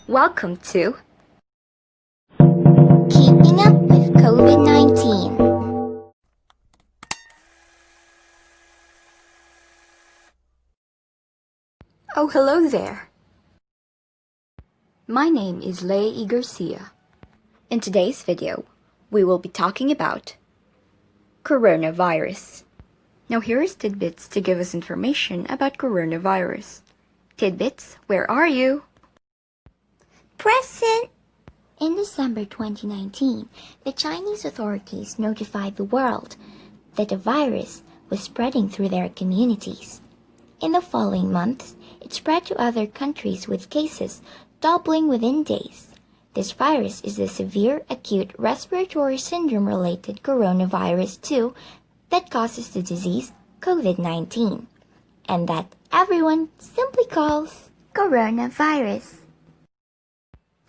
Welcome to Keeping up with COVID-19. Oh, hello there. My name is Garcia. In today's video, we will be talking about coronavirus. Now here is Tidbits to give us information about coronavirus. Tidbits, where are you? Present! In December 2019, the Chinese authorities notified the world that the virus was spreading through their communities. In the following months, it spread to other countries with cases doubling within days. This virus is the severe acute respiratory syndrome-related coronavirus 2 that causes the disease COVID-19, and that everyone simply calls coronavirus.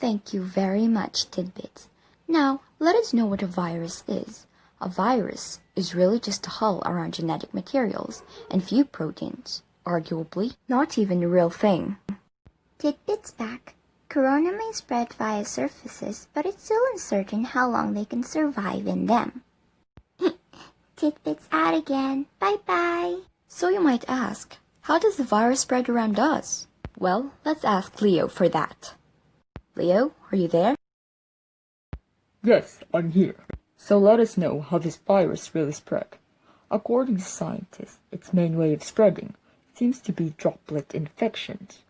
Thank you very much, Tidbits. Now, let us know what a virus is. A virus is really just a hull around genetic materials and few proteins. Arguably, not even a real thing. Tidbits back. Corona may spread via surfaces, but it's still uncertain how long they can survive in them. Tidbits out again. Bye-bye. So you might ask, how does the virus spread around us? Well, let's ask Leo for that. Leo, are you there? Yes, I'm here. So let us know how this virus really spread. According to scientists, its main way of spreading seems to be droplet infections.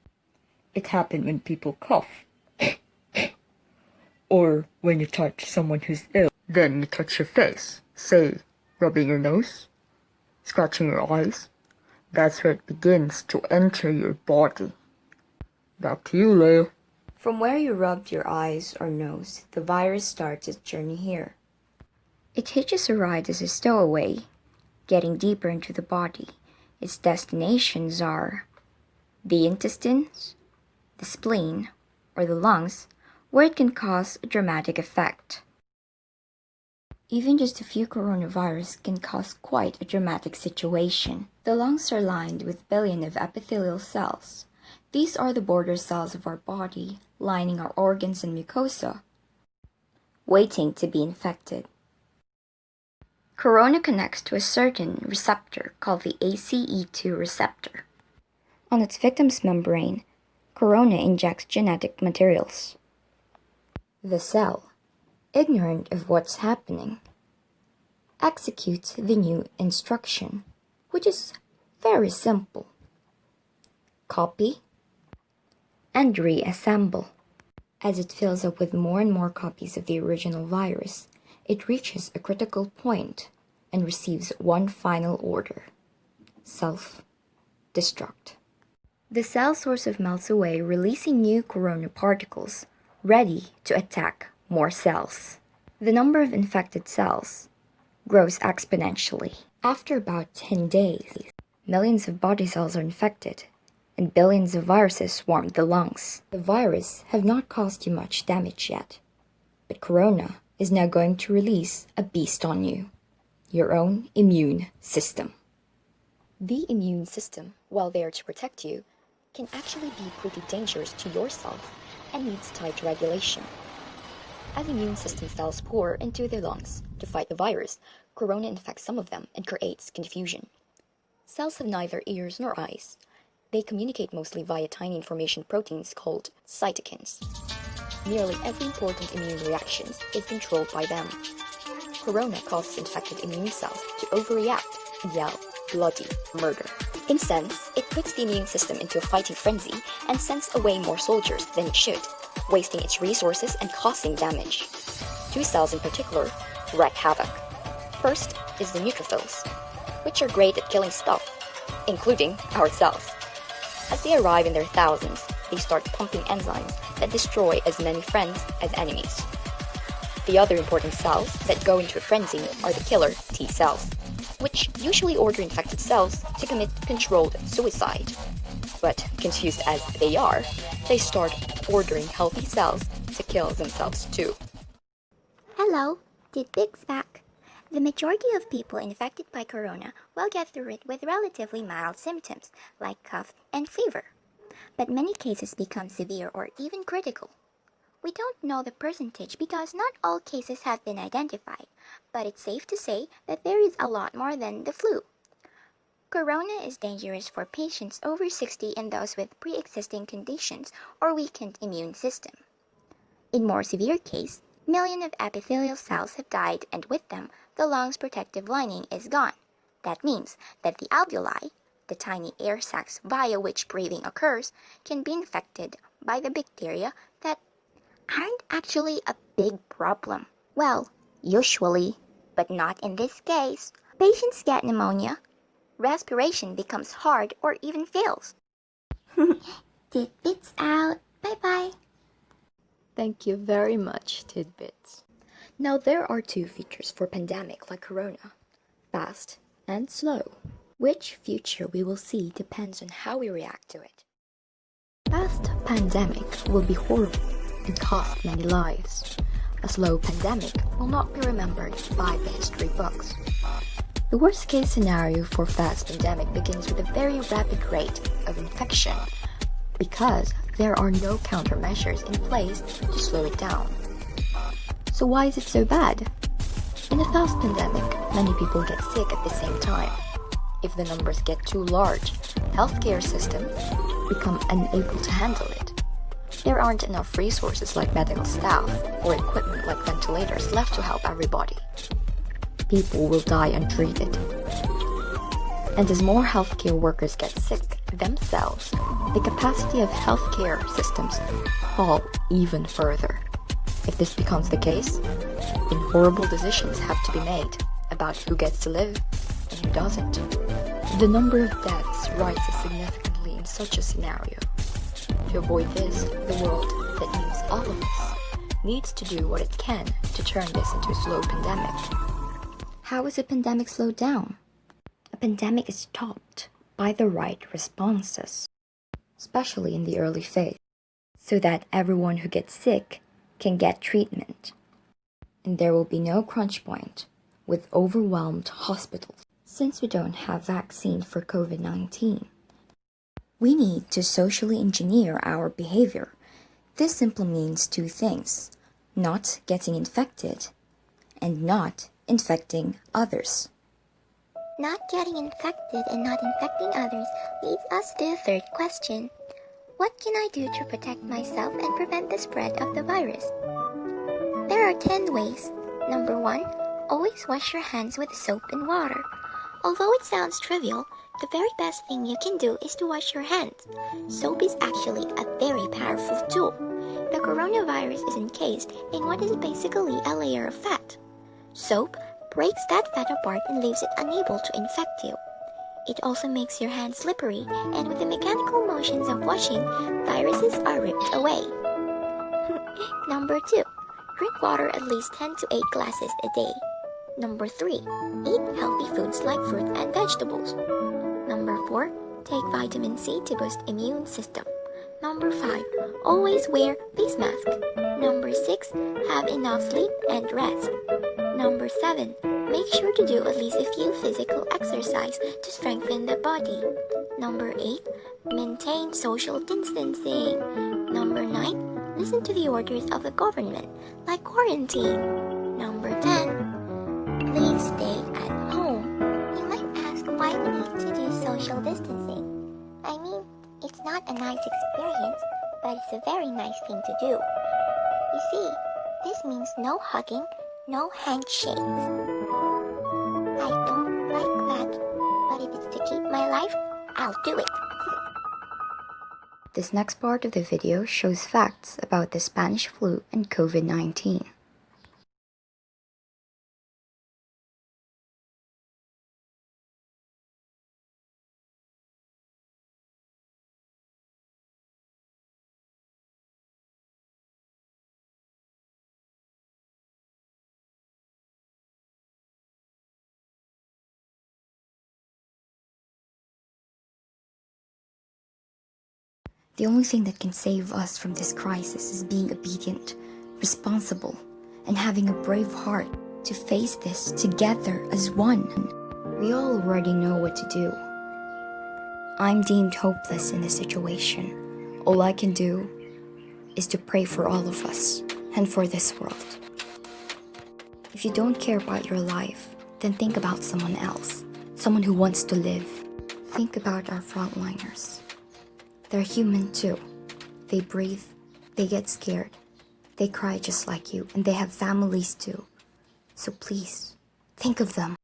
It happens when people cough, or when you touch someone who's ill. Then you touch your face, say, rubbing your nose, scratching your eyes. That's where it begins to enter your body. Back to you, Leo. From where you rubbed your eyes or nose, the virus starts its journey here. It hitches a ride as a stowaway, getting deeper into the body. Its destinations are the intestines, the spleen, or the lungs, where it can cause a dramatic effect. Even just a few coronavirus can cause quite a dramatic situation. The lungs are lined with billions of epithelial cells. These are the border cells of our body, lining our organs and mucosa, waiting to be infected. Corona connects to a certain receptor called the ACE2 receptor. On its victim's membrane, corona injects genetic materials. The cell, ignorant of what's happening, executes the new instruction, which is very simple. Copy and reassemble. As it fills up with more and more copies of the original virus, it reaches a critical point and receives one final order: self-destruct. The cell source melts away, releasing new corona particles, ready to attack more cells. The number of infected cells grows exponentially. After about 10 days, millions of body cells are infected, and billions of viruses swarm the lungs. The virus have not caused you much damage yet, but corona is now going to release a beast on you: your own immune system. The immune system, while there to protect you, can actually be pretty dangerous to yourself and needs tight regulation. As immune system cells pour into their lungs to fight the virus, corona infects some of them and creates confusion. Cells have neither ears nor eyes. They communicate mostly via tiny information proteins called cytokines. Nearly every important immune reaction is controlled by them. Corona causes infected immune cells to overreact and yell bloody murder. In a sense, it puts the immune system into a fighting frenzy and sends away more soldiers than it should, wasting its resources and causing damage. Two cells in particular wreak havoc. First is the neutrophils, which are great at killing stuff, including ourselves. As they arrive in their thousands, they start pumping enzymes that destroy as many friends as enemies. The other important cells that go into a frenzy are the killer T cells, which usually order infected cells to commit controlled suicide. But confused as they are, they start ordering healthy cells to kill themselves too. Hello, Tidbits back. The majority of people infected by corona will get through it with relatively mild symptoms like cough and fever. but many cases become severe or even critical. We don't know the percentage because not all cases have been identified, but it's safe to say that there is a lot more than the flu. Corona is dangerous for patients over 60 and those with pre-existing conditions or weakened immune system. In more severe case, millions of epithelial cells have died and with them, the lung's protective lining is gone. That means that the alveoli, the tiny air sacs via which breathing occurs, can be infected by the bacteria that aren't actually a big problem. Well, usually, but not in this case. Patients get pneumonia, respiration becomes hard or even fails. Tidbits out. Bye-bye. Thank you very much, Tidbits. Now there are two features for pandemic like corona, fast and slow. Which future we will see depends on how we react to it. Fast pandemic will be horrible and cost many lives. A slow pandemic will not be remembered by the history books. The worst case scenario for fast pandemic begins with a very rapid rate of infection because there are no countermeasures in place to slow it down. So why is it so bad? In a fast pandemic, many people get sick at the same time. If the numbers get too large, healthcare systems become unable to handle it. There aren't enough resources like medical staff or equipment like ventilators left to help everybody. People will die untreated. And as more healthcare workers get sick themselves, the capacity of healthcare systems fall even further. If this becomes the case, then horrible decisions have to be made about who gets to live and who doesn't. The number of deaths rises significantly in such a scenario. To avoid this, the world, that means all of us, needs to do what it can to turn this into a slow pandemic. How is a pandemic slowed down? A pandemic is stopped by the right responses, especially in the early phase, so that everyone who gets sick can get treatment. And there will be no crunch point with overwhelmed hospitals. Since we don't have vaccine for COVID-19, we need to socially engineer our behavior. This simply means two things: not getting infected and not infecting others. Not getting infected and not infecting others leads us to the third question. What can I do to protect myself and prevent the spread of the virus? There are 10 ways. Number 1, always wash your hands with soap and water. Although it sounds trivial, the very best thing you can do is to wash your hands. Soap is actually a very powerful tool. The coronavirus is encased in what is basically a layer of fat. Soap breaks that fat apart and leaves it unable to infect you. It also makes your hands slippery, and with the mechanical motions of washing, viruses are ripped away. Number 2, drink water at least 10 to 8 glasses a day. Number 3, eat healthy foods like fruit and vegetables. Number 4, take vitamin C to boost immune system. Number 5, always wear face mask. Number 6, have enough sleep and rest. Number 7, make sure to do at least a few physical exercise to strengthen the body. Number 8, maintain social distancing. Number 9, listen to the orders of the government, like quarantine. Number 10, please stay at home. You might ask why we need to do social distancing. I mean, it's not a nice experience, but it's a very nice thing to do. You see, this means no hugging, no handshakes. I don't like that, but if it's to keep my life, I'll do it. This next part of the video shows facts about the Spanish flu and COVID-19. The only thing that can save us from this crisis is being obedient, responsible, and having a brave heart to face this together as one. We all already know what to do. I'm deemed hopeless in this situation, All I can do is to pray for all of us and for this world. If you don't care about your life, then think about someone else, someone who wants to live. Think about our frontliners. They're human too. They breathe, they get scared, they cry just like you, and they have families too. So please, think of them.